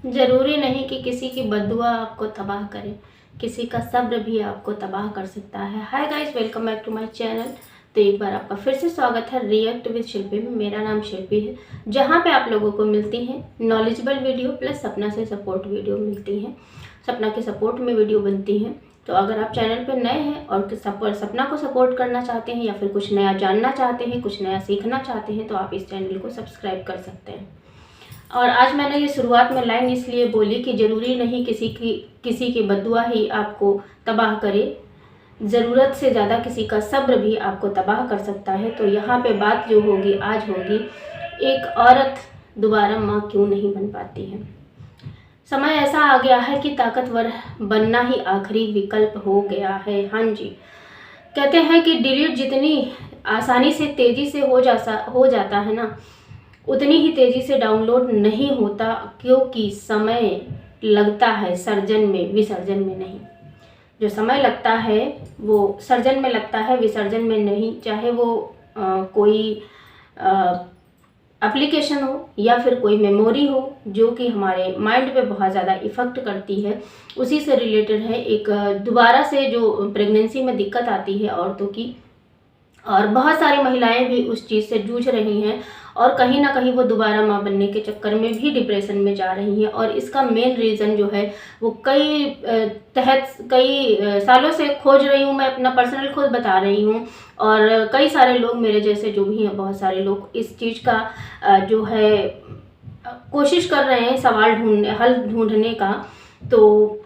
ज़रूरी नहीं कि किसी की बद्दुआ आपको तबाह करे, किसी का सब्र भी आपको तबाह कर सकता है। Hi guys, welcome back to my channel. तो एक बार आपका फिर से स्वागत है रिएक्ट विद शिल्पी में। मेरा नाम शिल्पी है, जहां पे आप लोगों को मिलती हैं नॉलेजेबल वीडियो प्लस सपना से सपोर्ट वीडियो मिलती हैं। सपना के सपोर्ट में वीडियो बनती हैं। तो अगर आप चैनल पर नए हैं और सपना को सपोर्ट करना चाहते हैं या फिर कुछ नया जानना चाहते हैं, कुछ नया सीखना चाहते हैं, तो आप इस चैनल को सब्सक्राइब कर सकते हैं। और आज मैंने ये शुरुआत में लाइन इसलिए बोली कि ज़रूरी नहीं किसी की बद्दुआ ही आपको तबाह करे, ज़रूरत से ज़्यादा किसी का सब्र भी आपको तबाह कर सकता है। तो यहाँ पे बात जो होगी आज होगी, एक औरत दोबारा माँ क्यों नहीं बन पाती है। समय ऐसा आ गया है कि ताकतवर बनना ही आखिरी विकल्प हो गया है। हाँ जी, कहते हैं कि डिलीट जितनी आसानी से तेज़ी से हो जाता है ना, उतनी ही तेज़ी से डाउनलोड नहीं होता, क्योंकि समय लगता है सर्जन में, विसर्जन में नहीं। जो समय लगता है वो सर्जन में लगता है, विसर्जन में नहीं। चाहे वो कोई एप्लीकेशन हो या फिर कोई मेमोरी हो जो कि हमारे माइंड पे बहुत ज़्यादा इफ़ेक्ट करती है, उसी से रिलेटेड है। एक दोबारा से जो प्रेगनेंसी में दिक्कत आती है औरतों की, और बहुत सारी महिलाएं भी उस चीज़ से जूझ रही हैं और कहीं ना कहीं वो दोबारा माँ बनने के चक्कर में भी डिप्रेशन में जा रही हैं। और इसका मेन रीज़न जो है वो कई सालों से खोज रही हूँ, मैं अपना पर्सनल खुद बता रही हूँ, और कई सारे लोग मेरे जैसे जो भी हैं, बहुत सारे लोग इस चीज़ का जो है कोशिश कर रहे हैं हल ढूंढने का। तो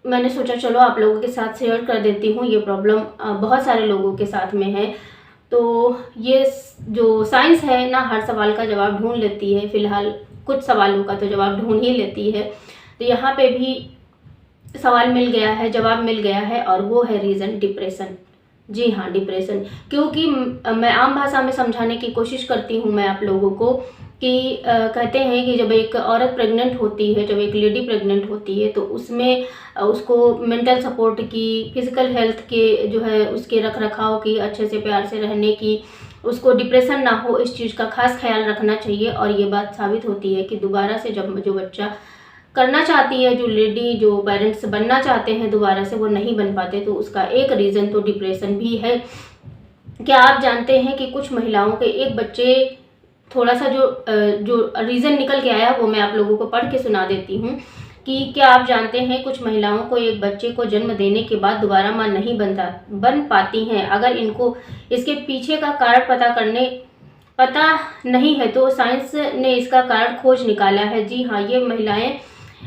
मैंने सोचा चलो आप लोगों के साथ शेयर कर देती हूँ। ये प्रॉब्लम बहुत सारे लोगों के साथ में है। तो ये जो साइंस है ना, हर सवाल का जवाब ढूंढ लेती है। फ़िलहाल कुछ सवालों का तो जवाब ढूंढ ही लेती है। तो यहाँ पे भी सवाल मिल गया है, जवाब मिल गया है, और वो है रीज़न डिप्रेशन। जी हाँ, डिप्रेशन। क्योंकि मैं आम भाषा में समझाने की कोशिश करती हूँ मैं आप लोगों को कि कहते हैं कि जब एक औरत प्रेग्नेंट होती है, जब एक लेडी प्रेग्नेंट होती है, तो उसमें उसको मेंटल सपोर्ट की, फिज़िकल हेल्थ के जो है उसके रख रखाव की, अच्छे से प्यार से रहने की, उसको डिप्रेशन ना हो, इस चीज़ का खास ख्याल रखना चाहिए। और ये बात साबित होती है कि दोबारा से जब जो बच्चा करना चाहती है, जो लेडी, जो पेरेंट्स बनना चाहते हैं दोबारा से, वो नहीं बन पाते, तो उसका एक रीज़न तो डिप्रेशन भी है। क्या आप जानते हैं कि कुछ महिलाओं के एक बच्चे, थोड़ा सा जो रीज़न निकल के आया वो मैं आप लोगों को पढ़ के सुना देती हूँ कि क्या आप जानते हैं कुछ महिलाओं को एक बच्चे को जन्म देने के बाद दोबारा माँ नहीं बन पाती हैं। अगर इनको इसके पीछे का कारण पता नहीं है तो साइंस ने इसका कारण खोज निकाला है। जी हाँ,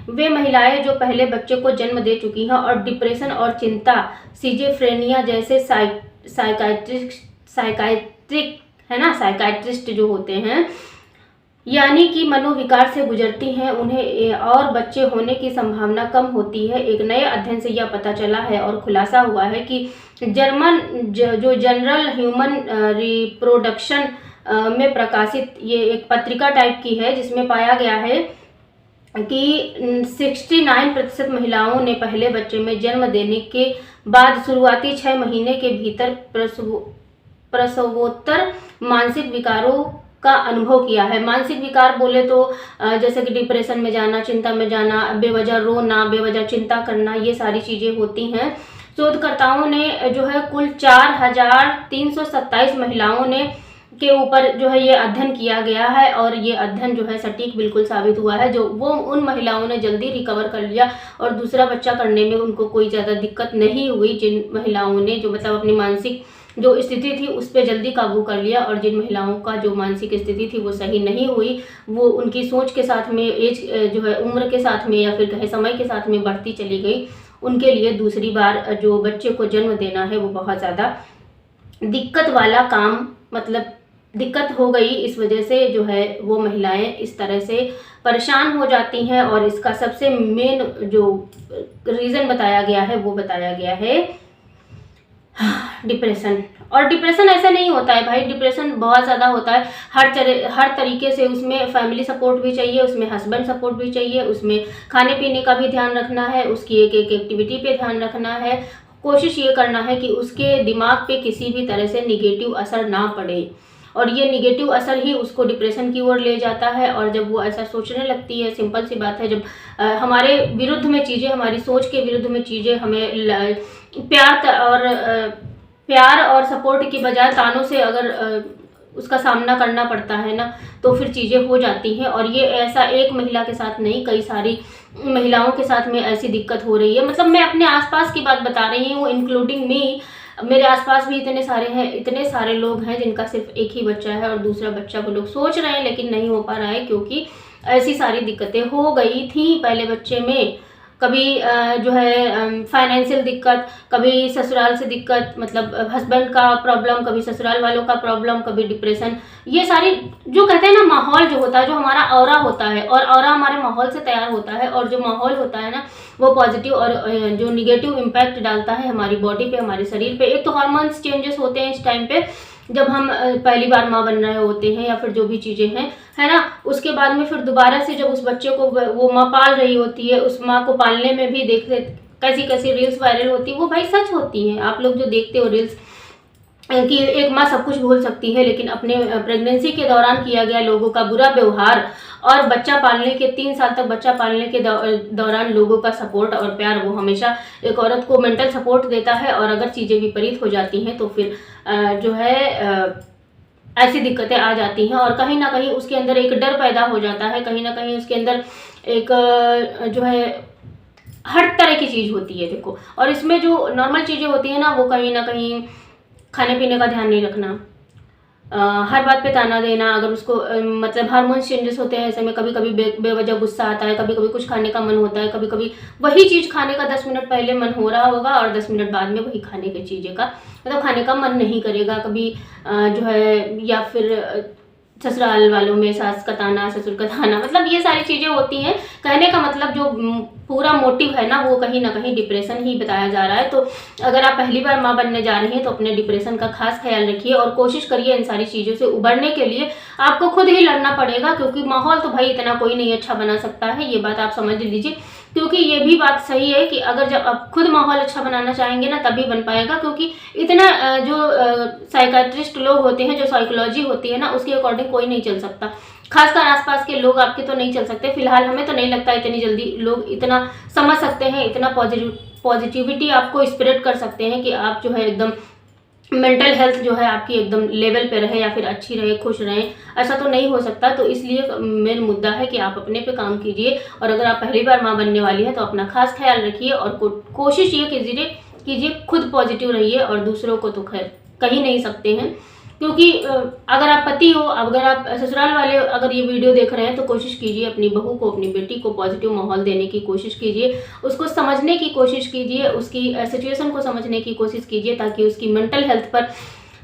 वे महिलाएं जो पहले बच्चे को जन्म दे चुकी हैं और डिप्रेशन और चिंता, सिज़ोफ्रेनिया जैसे साइकाइट्रिस्ट जो होते हैं, यानी कि मनोविकार से गुजरती हैं, उन्हें और बच्चे होने की संभावना कम होती है। एक नए अध्ययन से यह पता चला है और खुलासा हुआ है कि जो जनरल ह्यूमन रिप्रोडक्शन में प्रकाशित ये एक पत्रिका टाइप की है, जिसमें पाया गया है कि 69% महिलाओं ने पहले बच्चे में जन्म देने के बाद शुरुआती 6 महीने के भीतर प्रसवोत्तर मानसिक विकारों का अनुभव किया है। मानसिक विकार बोले तो जैसे कि डिप्रेशन में जाना, चिंता में जाना, बेवजह रोना, बेवजह चिंता करना, ये सारी चीज़ें होती हैं। शोधकर्ताओं ने जो है कुल 4327 महिलाओं ने के ऊपर जो है ये अध्ययन किया गया है, और ये अध्ययन जो है सटीक बिल्कुल साबित हुआ है। जो वो उन महिलाओं ने जल्दी रिकवर कर लिया और दूसरा बच्चा करने में उनको कोई ज़्यादा दिक्कत नहीं हुई, जिन महिलाओं ने जो मतलब अपनी मानसिक जो स्थिति थी उस पर जल्दी काबू कर लिया, और जिन महिलाओं का जो मानसिक स्थिति थी वो सही नहीं हुई, वो उनकी सोच के साथ में, एज जो है उम्र के साथ में, या फिर कहे समय के साथ में बढ़ती चली गई, उनके लिए दूसरी बार जो बच्चे को जन्म देना है वो बहुत ज़्यादा दिक्कत वाला काम, मतलब दिक्कत हो गई। इस वजह से जो है वो महिलाएं इस तरह से परेशान हो जाती हैं, और इसका सबसे मेन जो रीज़न बताया गया है वो बताया गया है डिप्रेशन। और डिप्रेशन ऐसे नहीं होता है भाई, डिप्रेशन बहुत ज़्यादा होता है हर तरीके से। उसमें फैमिली सपोर्ट भी चाहिए, उसमें हस्बैंड सपोर्ट भी चाहिए, उसमें खाने पीने का भी ध्यान रखना है, उसकी एक एक एक्टिविटी पे ध्यान रखना है। कोशिश ये करना है कि उसके दिमाग पे किसी भी तरह से निगेटिव असर ना पड़े। और ये निगेटिव असर ही उसको डिप्रेशन की ओर ले जाता है। और जब वो ऐसा सोचने लगती है, सिंपल सी बात है, जब हमारे विरुद्ध में चीज़ें, हमारी सोच के विरुद्ध में चीज़ें हमें प्यार और सपोर्ट की बजाय तानों से अगर उसका सामना करना पड़ता है ना, तो फिर चीज़ें हो जाती हैं। और ये ऐसा एक महिला के साथ नहीं, कई सारी महिलाओं के साथ में ऐसी दिक्कत हो रही है। मतलब मैं अपने आसपास की बात बता रही हूँ, इंक्लूडिंग मी। मेरे आसपास भी इतने सारे लोग हैं जिनका सिर्फ एक ही बच्चा है और दूसरा बच्चा वो लोग सोच रहे हैं लेकिन नहीं हो पा रहा है, क्योंकि ऐसी सारी दिक्कतें हो गई थी पहले बच्चे में। कभी जो है फाइनेंशियल दिक्कत, कभी ससुराल से दिक्कत, मतलब हस्बैंड का प्रॉब्लम, कभी ससुराल वालों का प्रॉब्लम, कभी डिप्रेशन। ये सारी जो कहते हैं ना, माहौल जो होता है, जो हमारा ऑरा होता है, और ऑरा हमारे माहौल से तैयार होता है। और जो माहौल होता है ना, वो पॉजिटिव और जो निगेटिव इम्पैक्ट डालता है हमारी बॉडी पे, हमारे शरीर पे। एक तो हार्मोन्स चेंजेस होते हैं इस टाइम पे, जब हम पहली बार माँ बन रहे होते हैं, या फिर जो भी चीज़ें हैं, है ना। उसके बाद में फिर दोबारा से जब उस बच्चे को वो माँ पाल रही होती है, उस माँ को पालने में भी देखते कैसी कैसी रील्स वायरल होती है, वो भाई सच होती हैं। आप लोग जो देखते हो रील्स कि एक माँ सब कुछ भूल सकती है, लेकिन अपने प्रेगनेंसी के दौरान किया गया लोगों का बुरा व्यवहार और बच्चा पालने के 3 साल तक बच्चा पालने के दौरान लोगों का सपोर्ट और प्यार, वो हमेशा एक औरत को मेंटल सपोर्ट देता है। और अगर चीज़ें विपरीत हो जाती हैं तो फिर जो है ऐसी दिक्कतें आ जाती हैं, और कहीं ना कहीं उसके अंदर एक डर पैदा हो जाता है, कहीं ना कहीं उसके अंदर एक जो है हर तरह की चीज़ होती है, देखो। और इसमें जो नॉर्मल चीज़ें होती हैं ना, वो कहीं ना कहीं खाने पीने का ध्यान नहीं रखना, हर बात पे ताना देना, अगर उसको मतलब हार्मोन्स चेंजेस होते हैं ऐसे में, कभी कभी बेवजह गुस्सा आता है, कभी कभी कुछ खाने का मन होता है, कभी कभी वही चीज़ खाने का 10 मिनट पहले मन हो रहा होगा और 10 मिनट बाद में वही खाने की चीज़ें का मतलब खाने का मन नहीं करेगा। कभी जो है, या फिर ससुराल वालों में सास का ताना, ससुर का ताना, मतलब ये सारी चीज़ें होती हैं। कहने का मतलब जो पूरा मोटिव है ना, वो कहीं ना कहीं डिप्रेशन ही बताया जा रहा है। तो अगर आप पहली बार माँ बनने जा रही हैं तो अपने डिप्रेशन का खास ख्याल रखिए और कोशिश करिए इन सारी चीज़ों से उबरने के लिए आपको खुद ही लड़ना पड़ेगा, क्योंकि माहौल तो भाई इतना कोई नहीं अच्छा बना सकता है, ये बात आप समझ लीजिए। क्योंकि ये भी बात सही है कि अगर जब आप खुद माहौल अच्छा बनाना चाहेंगे ना, तभी बन पाएगा। क्योंकि इतना जो साइकाट्रिस्ट लोग होते हैं, जो साइकोलॉजी होती है ना, उसके अकॉर्डिंग कोई नहीं चल सकता, खासकर आसपास के लोग आपके तो नहीं चल सकते। फिलहाल हमें तो नहीं लगता इतनी जल्दी लोग इतना समझ सकते हैं, इतना पॉजिटिविटी आपको स्प्रेड कर सकते हैं कि आप जो है एकदम मेंटल हेल्थ जो है आपकी एकदम लेवल पे रहे, या फिर अच्छी रहे, खुश रहे। ऐसा तो नहीं हो सकता। तो इसलिए मेन मुद्दा है कि आप अपने पे काम कीजिए, और अगर आप पहली बार माँ बनने वाली है तो अपना खास ख्याल रखिए और कोशिश ये कीजिए खुद पॉजिटिव रहिए, और दूसरों को तो खैर कह ही नहीं सकते हैं। क्योंकि अगर आप पति हो, अगर आप ससुराल वाले अगर ये वीडियो देख रहे हैं, तो कोशिश कीजिए अपनी बहू को, अपनी बेटी को पॉजिटिव माहौल देने की कोशिश कीजिए, उसको समझने की कोशिश कीजिए, उसकी सिचुएशन को समझने की कोशिश कीजिए, ताकि उसकी मेंटल हेल्थ पर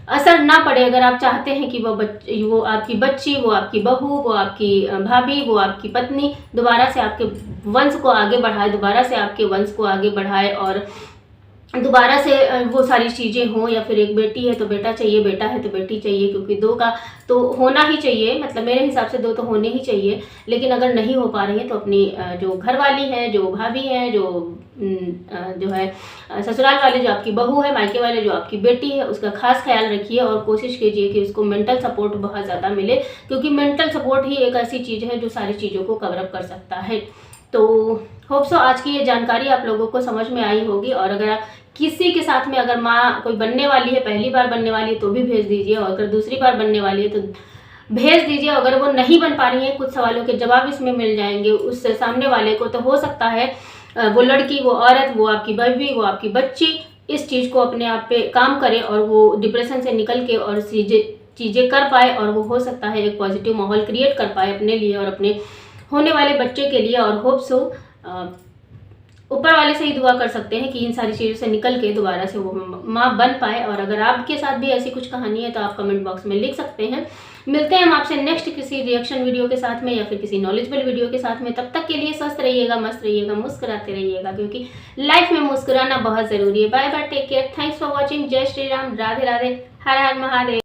असर ना पड़े। अगर आप चाहते हैं कि वो आपकी बच्ची, वो आपकी बहू, वो आपकी भाभी, वो आपकी पत्नी दोबारा से आपके वंश को आगे बढ़ाए, दोबारा से आपके वंश को आगे बढ़ाए, और दोबारा से वो सारी चीज़ें हों, या फिर एक बेटी है तो बेटा चाहिए, बेटा है तो बेटी चाहिए, क्योंकि 2 का तो होना ही चाहिए। मतलब मेरे हिसाब से 2 तो होने ही चाहिए। लेकिन अगर नहीं हो पा रही है तो अपनी जो घरवाली है, जो भाभी है, जो है ससुराल वाले जो आपकी बहू है, मायके वाले जो आपकी बेटी है, उसका खास ख्याल रखिए और कोशिश कीजिए कि उसको मेंटल सपोर्ट बहुत ज़्यादा मिले, क्योंकि मेंटल सपोर्ट ही एक ऐसी चीज़ है जो सारी चीज़ों को कवर अप कर सकता है। तो होप सो आज की ये जानकारी आप लोगों को समझ में आई होगी। और अगर आप किसी के साथ में अगर माँ कोई बनने वाली है, पहली बार बनने वाली है, तो भी भेज दीजिए, और अगर दूसरी बार बनने वाली है तो भेज दीजिए। अगर वो नहीं बन पा रही है, कुछ सवालों के जवाब इसमें मिल जाएंगे उस सामने वाले को, तो हो सकता है वो लड़की, वो औरत, वो आपकी बीवी, वो आपकी बच्ची इस चीज़ को अपने आप पे काम करे और वो डिप्रेशन से निकल के और चीज़ें कर पाए, और वो हो सकता है एक पॉजिटिव माहौल क्रिएट कर पाए अपने लिए और अपने होने वाले बच्चे के लिए। और होप सो ऊपर वाले से ही दुआ कर सकते हैं कि इन सारी चीज़ों से निकल के दोबारा से वो माँ बन पाए। और अगर आपके साथ भी ऐसी कुछ कहानी है तो आप कमेंट बॉक्स में लिख सकते हैं। मिलते हैं हम आपसे नेक्स्ट किसी रिएक्शन वीडियो के साथ में, या फिर किसी नॉलेजेबल वीडियो के साथ में। तब तक के लिए स्वस्थ रहिएगा, मस्त रहिएगा, मुस्कुराते रहिएगा, क्योंकि लाइफ में मुस्कुराना बहुत ज़रूरी है। Bye bye, take care, thanks for watching. जय श्री राम, राधे राधे, हर हर महादेव।